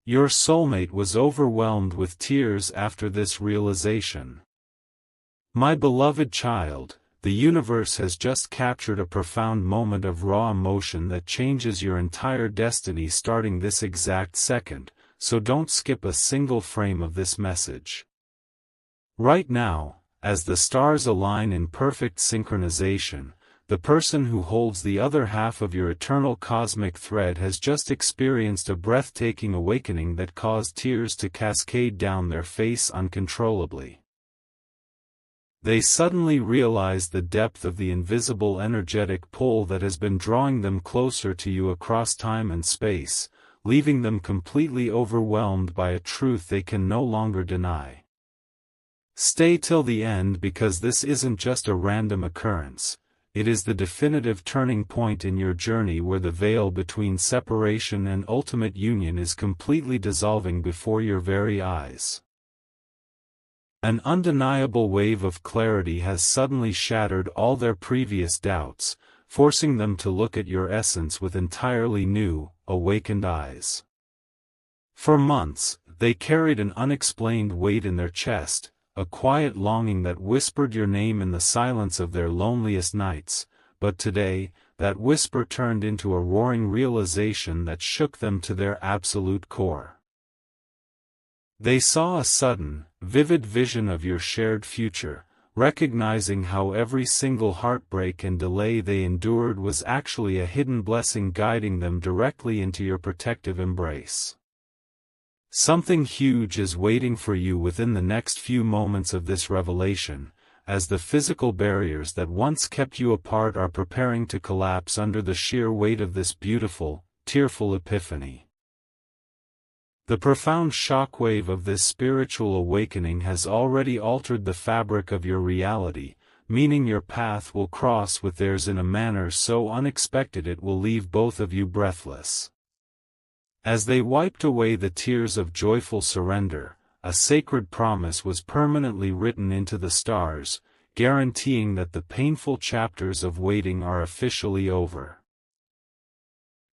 Your soulmate was overwhelmed with tears after this realization. My beloved child, the universe has just captured a profound moment of raw emotion that changes your entire destiny starting this exact second, so don't skip a single frame of this message. Right now, as the stars align in perfect synchronization, the person who holds the other half of your eternal cosmic thread has just experienced a breathtaking awakening that caused tears to cascade down their face uncontrollably. They suddenly realize the depth of the invisible energetic pull that has been drawing them closer to you across time and space, leaving them completely overwhelmed by a truth they can no longer deny. Stay till the end because this isn't just a random occurrence, it is the definitive turning point in your journey where the veil between separation and ultimate union is completely dissolving before your very eyes. An undeniable wave of clarity has suddenly shattered all their previous doubts, forcing them to look at your essence with entirely new, awakened eyes. For months, they carried an unexplained weight in their chest, a quiet longing that whispered your name in the silence of their loneliest nights, but today, that whisper turned into a roaring realization that shook them to their absolute core. They saw a sudden, vivid vision of your shared future, recognizing how every single heartbreak and delay they endured was actually a hidden blessing guiding them directly into your protective embrace. Something huge is waiting for you within the next few moments of this revelation, as the physical barriers that once kept you apart are preparing to collapse under the sheer weight of this beautiful, tearful epiphany. The profound shockwave of this spiritual awakening has already altered the fabric of your reality, meaning your path will cross with theirs in a manner so unexpected it will leave both of you breathless. As they wiped away the tears of joyful surrender, a sacred promise was permanently written into the stars, guaranteeing that the painful chapters of waiting are officially over.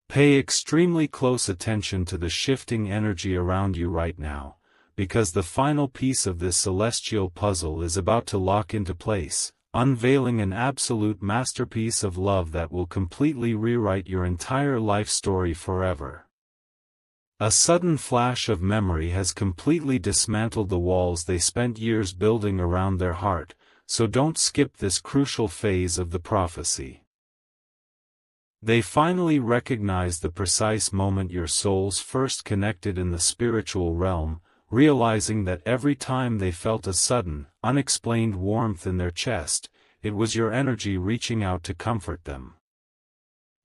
Pay extremely close attention to the shifting energy around you right now, because the final piece of this celestial puzzle is about to lock into place, unveiling an absolute masterpiece of love that will completely rewrite your entire life story forever. A sudden flash of memory has completely dismantled the walls they spent years building around their heart, so don't skip this crucial phase of the prophecy. They finally recognized the precise moment your souls first connected in the spiritual realm, realizing that every time they felt a sudden, unexplained warmth in their chest, it was your energy reaching out to comfort them.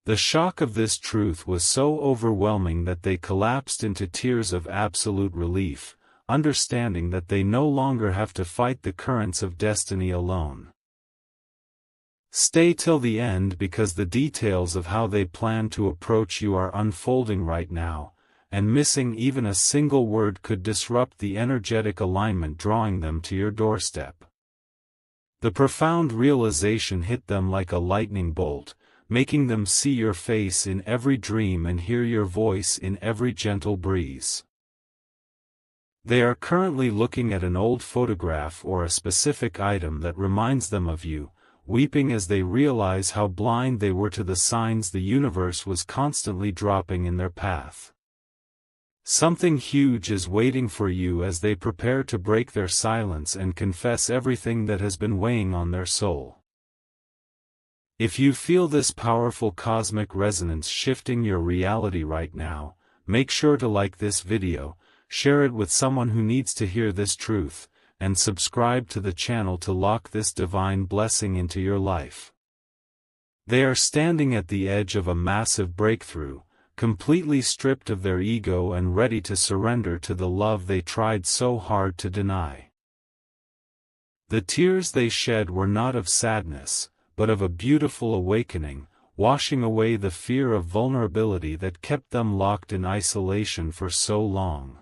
The shock of this truth was so overwhelming that they collapsed into tears of absolute relief, understanding that they no longer have to fight the currents of destiny alone. Stay till the end because the details of how they plan to approach you are unfolding right now, and missing even a single word could disrupt the energetic alignment drawing them to your doorstep. The profound realization hit them like a lightning bolt, making them see your face in every dream and hear your voice in every gentle breeze. They are currently looking at an old photograph or a specific item that reminds them of you, weeping as they realize how blind they were to the signs the universe was constantly dropping in their path. Something huge is waiting for you as they prepare to break their silence and confess everything that has been weighing on their soul. If you feel this powerful cosmic resonance shifting your reality right now, make sure to like this video, share it with someone who needs to hear this truth, and subscribe to the channel to lock this divine blessing into your life. They are standing at the edge of a massive breakthrough, completely stripped of their ego and ready to surrender to the love they tried so hard to deny. The tears they shed were not of sadness, but of a beautiful awakening, washing away the fear of vulnerability that kept them locked in isolation for so long.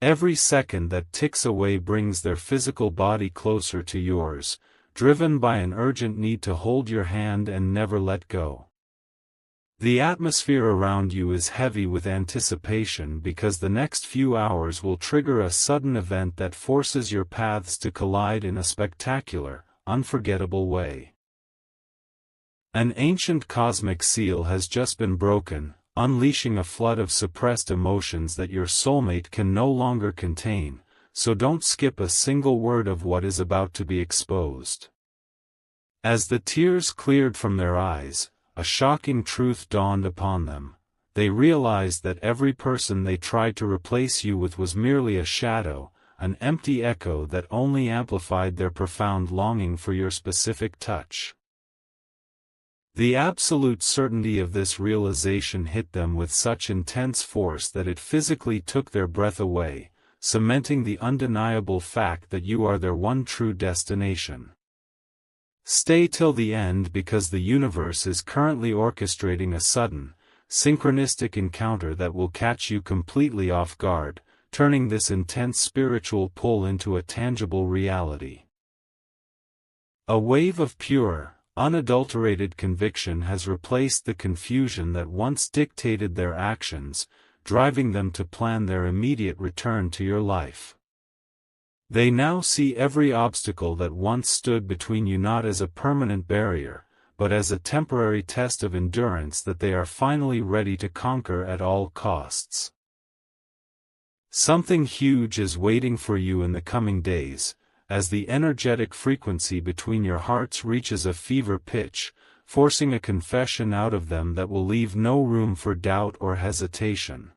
Every second that ticks away brings their physical body closer to yours, driven by an urgent need to hold your hand and never let go. The atmosphere around you is heavy with anticipation because the next few hours will trigger a sudden event that forces your paths to collide in a spectacular, unforgettable way. An ancient cosmic seal has just been broken, unleashing a flood of suppressed emotions that your soulmate can no longer contain, so don't skip a single word of what is about to be exposed. As the tears cleared from their eyes, a shocking truth dawned upon them. They realized that every person they tried to replace you with was merely a shadow, an empty echo that only amplified their profound longing for your specific touch. The absolute certainty of this realization hit them with such intense force that it physically took their breath away, cementing the undeniable fact that you are their one true destination. Stay till the end because the universe is currently orchestrating a sudden, synchronistic encounter that will catch you completely off guard, turning this intense spiritual pull into a tangible reality. A wave of pure, unadulterated conviction has replaced the confusion that once dictated their actions, driving them to plan their immediate return to your life. They now see every obstacle that once stood between you not as a permanent barrier, but as a temporary test of endurance that they are finally ready to conquer at all costs. Something huge is waiting for you in the coming days, as the energetic frequency between your hearts reaches a fever pitch, forcing a confession out of them that will leave no room for doubt or hesitation.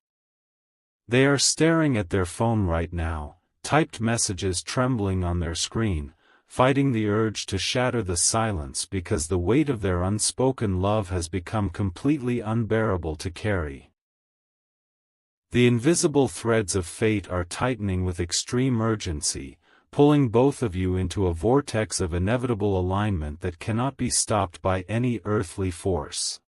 They are staring at their phone right now, typed messages trembling on their screen, fighting the urge to shatter the silence because the weight of their unspoken love has become completely unbearable to carry. The invisible threads of fate are tightening with extreme urgency, pulling both of you into a vortex of inevitable alignment that cannot be stopped by any earthly force.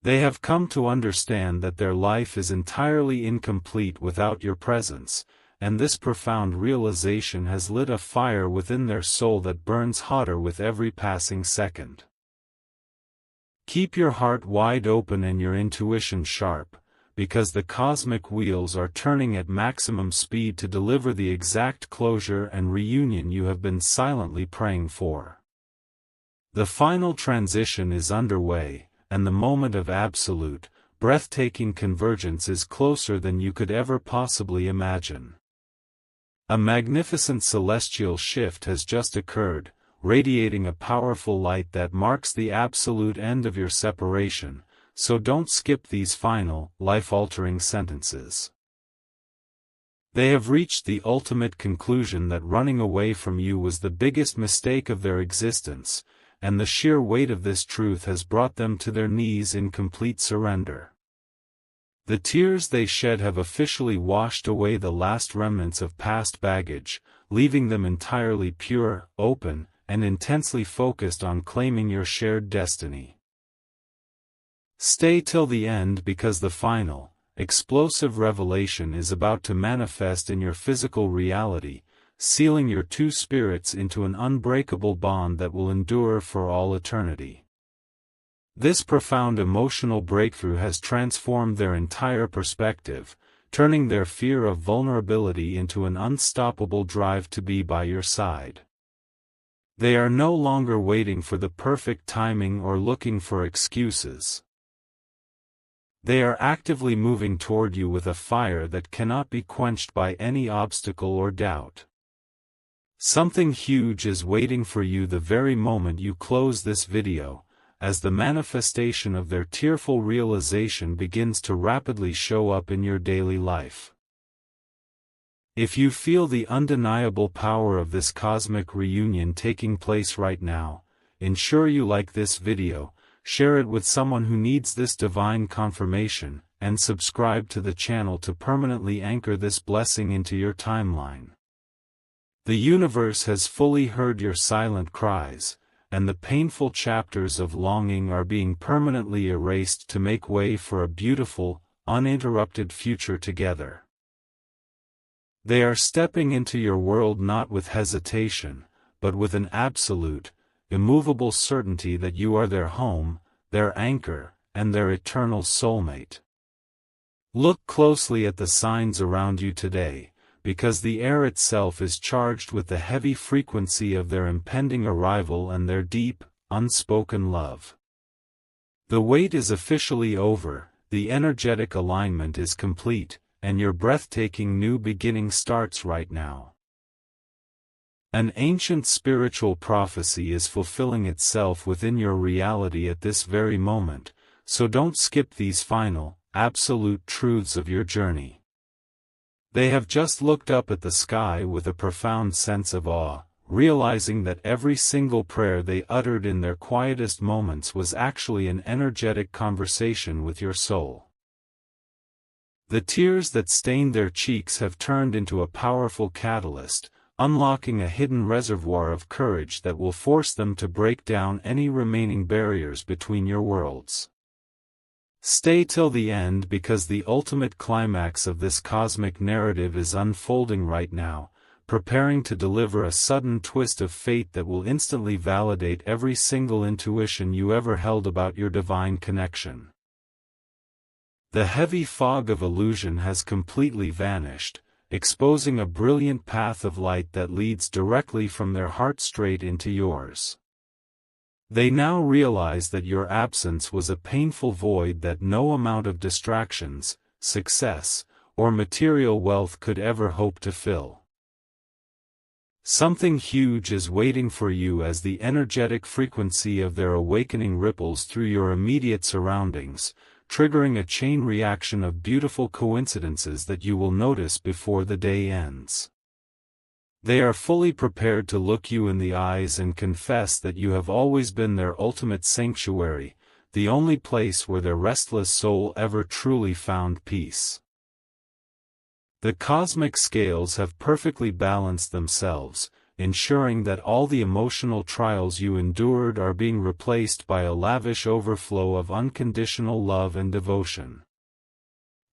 They have come to understand that their life is entirely incomplete without your presence, and this profound realization has lit a fire within their soul that burns hotter with every passing second. Keep your heart wide open and your intuition sharp, because the cosmic wheels are turning at maximum speed to deliver the exact closure and reunion you have been silently praying for. The final transition is underway, and the moment of absolute, breathtaking convergence is closer than you could ever possibly imagine. A magnificent celestial shift has just occurred, radiating a powerful light that marks the absolute end of your separation, so don't skip these final, life-altering sentences. They have reached the ultimate conclusion that running away from you was the biggest mistake of their existence, and the sheer weight of this truth has brought them to their knees in complete surrender. The tears they shed have officially washed away the last remnants of past baggage, leaving them entirely pure, open, and intensely focused on claiming your shared destiny. Stay till the end because the final, explosive revelation is about to manifest in your physical reality, sealing your two spirits into an unbreakable bond that will endure for all eternity. This profound emotional breakthrough has transformed their entire perspective, turning their fear of vulnerability into an unstoppable drive to be by your side. They are no longer waiting for the perfect timing or looking for excuses. They are actively moving toward you with a fire that cannot be quenched by any obstacle or doubt. Something huge is waiting for you the very moment you close this video, as the manifestation of their tearful realization begins to rapidly show up in your daily life. If you feel the undeniable power of this cosmic reunion taking place right now, ensure you like this video, share it with someone who needs this divine confirmation, and subscribe to the channel to permanently anchor this blessing into your timeline. The universe has fully heard your silent cries, and the painful chapters of longing are being permanently erased to make way for a beautiful, uninterrupted future together. They are stepping into your world not with hesitation, but with an absolute, immovable certainty that you are their home, their anchor, and their eternal soulmate. Look closely at the signs around you today, because the air itself is charged with the heavy frequency of their impending arrival and their deep, unspoken love. The wait is officially over, the energetic alignment is complete, and your breathtaking new beginning starts right now. An ancient spiritual prophecy is fulfilling itself within your reality at this very moment, so don't skip these final, absolute truths of your journey. They have just looked up at the sky with a profound sense of awe, realizing that every single prayer they uttered in their quietest moments was actually an energetic conversation with your soul. The tears that stained their cheeks have turned into a powerful catalyst, unlocking a hidden reservoir of courage that will force them to break down any remaining barriers between your worlds. Stay till the end because the ultimate climax of this cosmic narrative is unfolding right now, preparing to deliver a sudden twist of fate that will instantly validate every single intuition you ever held about your divine connection. The heavy fog of illusion has completely vanished, exposing a brilliant path of light that leads directly from their heart straight into yours. They now realize that your absence was a painful void that no amount of distractions, success, or material wealth could ever hope to fill. Something huge is waiting for you as the energetic frequency of their awakening ripples through your immediate surroundings, triggering a chain reaction of beautiful coincidences that you will notice before the day ends. They are fully prepared to look you in the eyes and confess that you have always been their ultimate sanctuary, the only place where their restless soul ever truly found peace. The cosmic scales have perfectly balanced themselves, ensuring that all the emotional trials you endured are being replaced by a lavish overflow of unconditional love and devotion.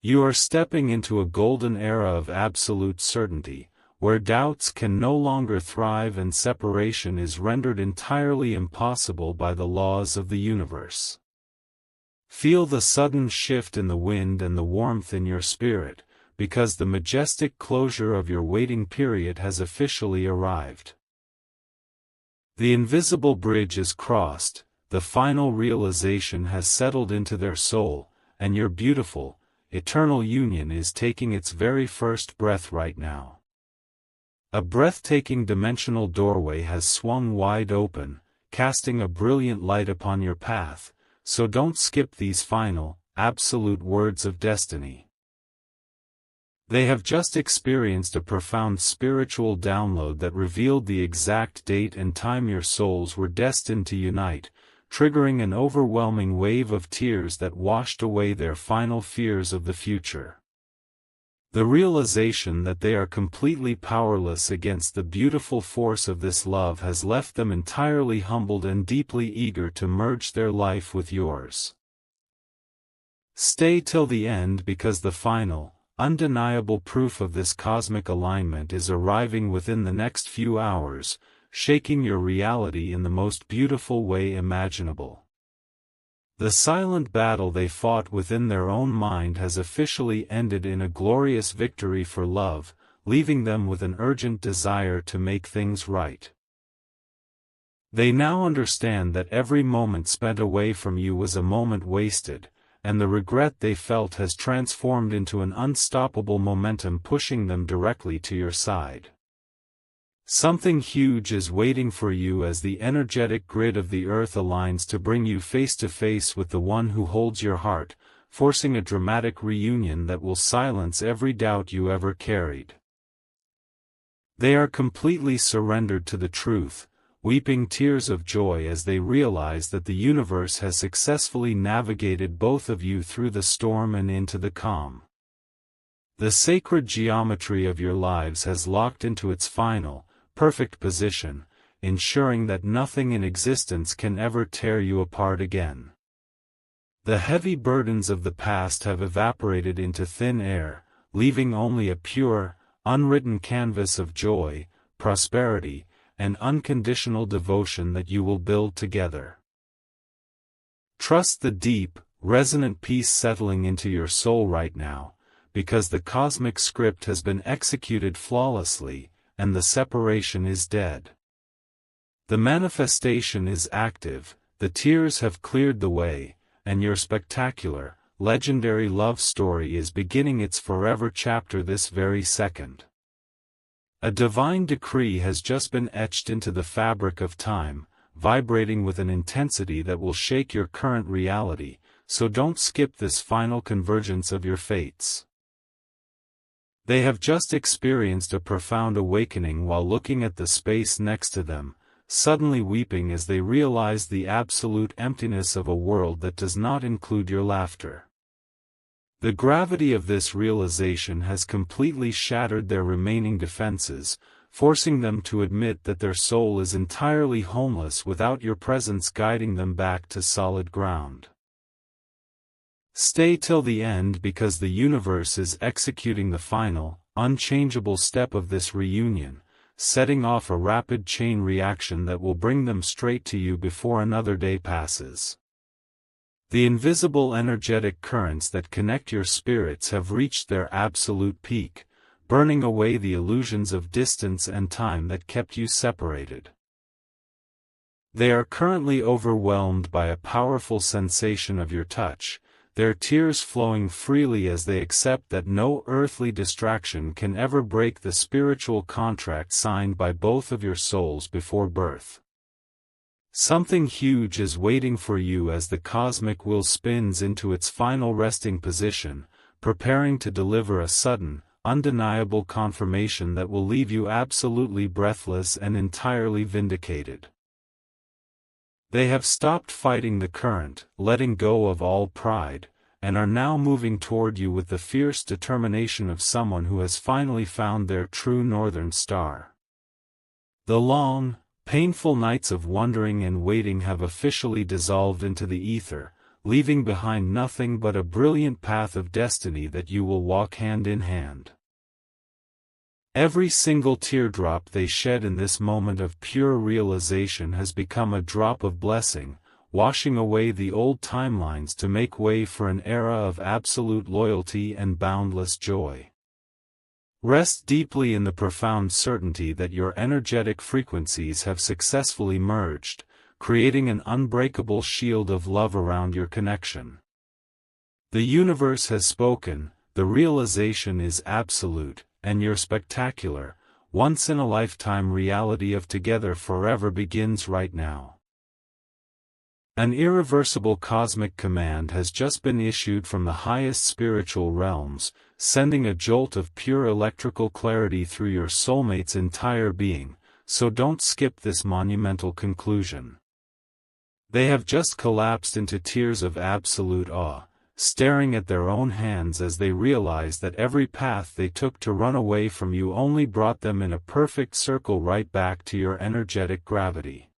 You are stepping into a golden era of absolute certainty, where doubts can no longer thrive and separation is rendered entirely impossible by the laws of the universe. Feel the sudden shift in the wind and the warmth in your spirit, because the majestic closure of your waiting period has officially arrived. The invisible bridge is crossed, the final realization has settled into their soul, and your beautiful, eternal union is taking its very first breath right now. A breathtaking dimensional doorway has swung wide open, casting a brilliant light upon your path, so don't skip these final, absolute words of destiny. They have just experienced a profound spiritual download that revealed the exact date and time your souls were destined to unite, triggering an overwhelming wave of tears that washed away their final fears of the future. The realization that they are completely powerless against the beautiful force of this love has left them entirely humbled and deeply eager to merge their life with yours. Stay till the end because the final, undeniable proof of this cosmic alignment is arriving within the next few hours, shaking your reality in the most beautiful way imaginable. The silent battle they fought within their own mind has officially ended in a glorious victory for love, leaving them with an urgent desire to make things right. They now understand that every moment spent away from you was a moment wasted, and the regret they felt has transformed into an unstoppable momentum pushing them directly to your side. Something huge is waiting for you as the energetic grid of the earth aligns to bring you face to face with the one who holds your heart, forcing a dramatic reunion that will silence every doubt you ever carried. They are completely surrendered to the truth, weeping tears of joy as they realize that the universe has successfully navigated both of you through the storm and into the calm. The sacred geometry of your lives has locked into its final, perfect position, ensuring that nothing in existence can ever tear you apart again. The heavy burdens of the past have evaporated into thin air, leaving only a pure, unwritten canvas of joy, prosperity, and unconditional devotion that you will build together. Trust the deep, resonant peace settling into your soul right now, because the cosmic script has been executed flawlessly, and the separation is dead. The manifestation is active, the tears have cleared the way, and your spectacular, legendary love story is beginning its forever chapter this very second. A divine decree has just been etched into the fabric of time, vibrating with an intensity that will shake your current reality, so don't skip this final convergence of your fates. They have just experienced a profound awakening while looking at the space next to them, suddenly weeping as they realize the absolute emptiness of a world that does not include your laughter. The gravity of this realization has completely shattered their remaining defenses, forcing them to admit that their soul is entirely homeless without your presence guiding them back to solid ground. Stay till the end because the universe is executing the final, unchangeable step of this reunion, setting off a rapid chain reaction that will bring them straight to you before another day passes. The invisible energetic currents that connect your spirits have reached their absolute peak, burning away the illusions of distance and time that kept you separated. They are currently overwhelmed by a powerful sensation of your touch, their tears flowing freely as they accept that no earthly distraction can ever break the spiritual contract signed by both of your souls before birth. Something huge is waiting for you as the cosmic wheel spins into its final resting position, preparing to deliver a sudden, undeniable confirmation that will leave you absolutely breathless and entirely vindicated. They have stopped fighting the current, letting go of all pride, and are now moving toward you with the fierce determination of someone who has finally found their true northern star. The long, painful nights of wondering and waiting have officially dissolved into the ether, leaving behind nothing but a brilliant path of destiny that you will walk hand in hand. Every single teardrop they shed in this moment of pure realization has become a drop of blessing, washing away the old timelines to make way for an era of absolute loyalty and boundless joy. Rest deeply in the profound certainty that your energetic frequencies have successfully merged, creating an unbreakable shield of love around your connection. The universe has spoken, the realization is absolute, and your spectacular, once-in-a-lifetime reality of together forever begins right now. An irreversible cosmic command has just been issued from the highest spiritual realms, sending a jolt of pure electrical clarity through your soulmate's entire being, so don't skip this monumental conclusion. They have just collapsed into tears of absolute awe, staring at their own hands as they realize that every path they took to run away from you only brought them in a perfect circle right back to your energetic gravity.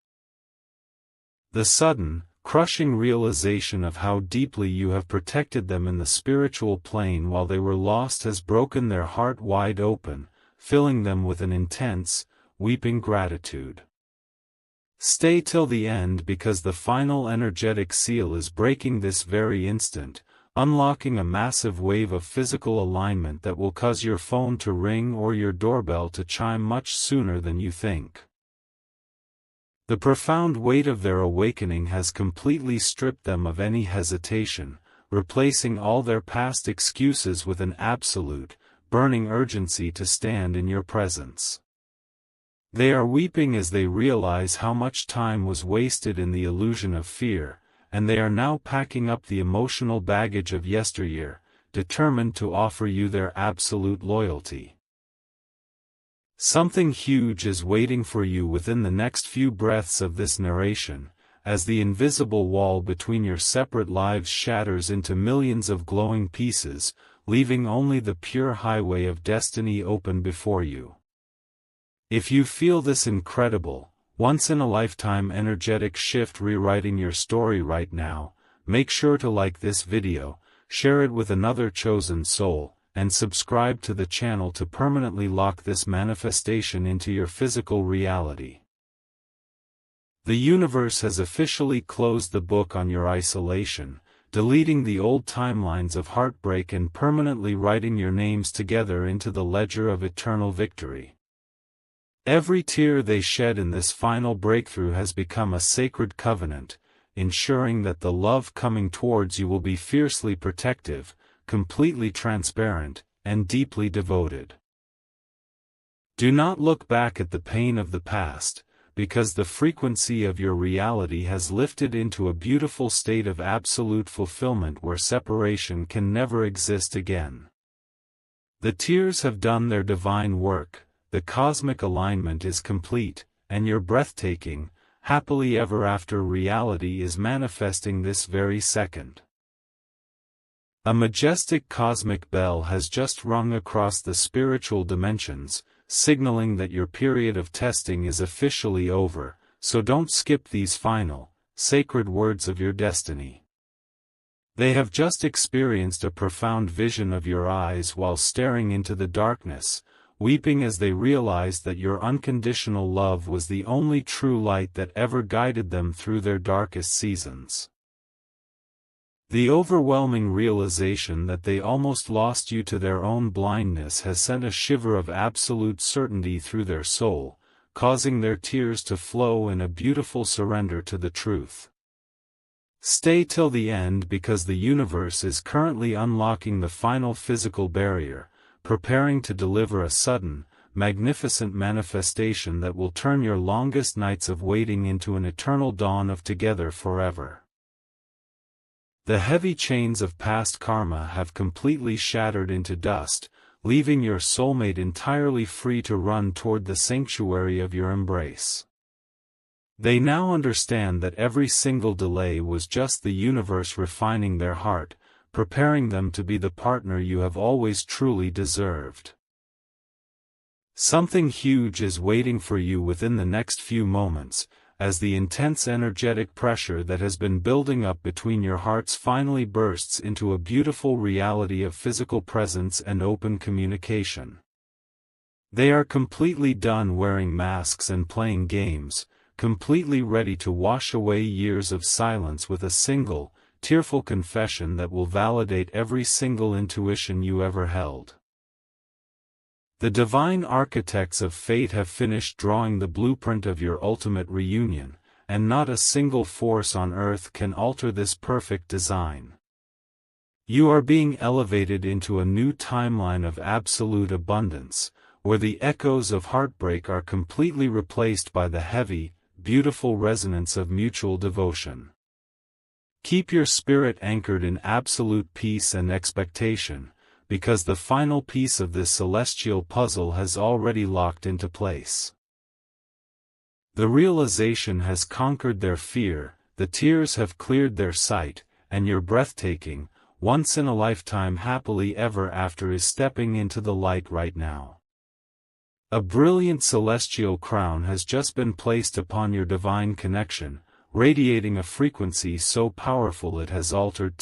The sudden, crushing realization of how deeply you have protected them in the spiritual plane while they were lost has broken their heart wide open, filling them with an intense, weeping gratitude. Stay till the end because the final energetic seal is breaking this very instant, unlocking a massive wave of physical alignment that will cause your phone to ring or your doorbell to chime much sooner than you think. The profound weight of their awakening has completely stripped them of any hesitation, replacing all their past excuses with an absolute, burning urgency to stand in your presence. They are weeping as they realize how much time was wasted in the illusion of fear, and they are now packing up the emotional baggage of yesteryear, determined to offer you their absolute loyalty. Something huge is waiting for you within the next few breaths of this narration, as the invisible wall between your separate lives shatters into millions of glowing pieces, leaving only the pure highway of destiny open before you. If you feel this incredible, once-in-a-lifetime energetic shift rewriting your story right now, make sure to like this video, share it with another chosen soul, and subscribe to the channel to permanently lock this manifestation into your physical reality. The universe has officially closed the book on your isolation, deleting the old timelines of heartbreak and permanently writing your names together into the ledger of eternal victory. Every tear they shed in this final breakthrough has become a sacred covenant, ensuring that the love coming towards you will be fiercely protective, completely transparent, and deeply devoted. Do not look back at the pain of the past, because the frequency of your reality has lifted into a beautiful state of absolute fulfillment where separation can never exist again. The tears have done their divine work, the cosmic alignment is complete, and your breathtaking, happily ever after reality is manifesting this very second. A majestic cosmic bell has just rung across the spiritual dimensions, signaling that your period of testing is officially over, so don't skip these final, sacred words of your destiny. They have just experienced a profound vision of your eyes while staring into the darkness, weeping as they realized that your unconditional love was the only true light that ever guided them through their darkest seasons. The overwhelming realization that they almost lost you to their own blindness has sent a shiver of absolute certainty through their soul, causing their tears to flow in a beautiful surrender to the truth. Stay till the end because the universe is currently unlocking the final physical barrier, preparing to deliver a sudden, magnificent manifestation that will turn your longest nights of waiting into an eternal dawn of together forever. The heavy chains of past karma have completely shattered into dust, leaving your soulmate entirely free to run toward the sanctuary of your embrace. They now understand that every single delay was just the universe refining their heart, preparing them to be the partner you have always truly deserved. Something huge is waiting for you within the next few moments, as the intense energetic pressure that has been building up between your hearts finally bursts into a beautiful reality of physical presence and open communication. They are completely done wearing masks and playing games, completely ready to wash away years of silence with a single, tearful confession that will validate every single intuition you ever held. The divine architects of fate have finished drawing the blueprint of your ultimate reunion, and not a single force on earth can alter this perfect design. You are being elevated into a new timeline of absolute abundance, where the echoes of heartbreak are completely replaced by the heavy, beautiful resonance of mutual devotion. Keep your spirit anchored in absolute peace and expectation, because the final piece of this celestial puzzle has already locked into place. The realization has conquered their fear, the tears have cleared their sight, and your breathtaking, once-in-a-lifetime happily ever after is stepping into the light right now. A brilliant celestial crown has just been placed upon your divine connection, radiating a frequency so powerful it has altered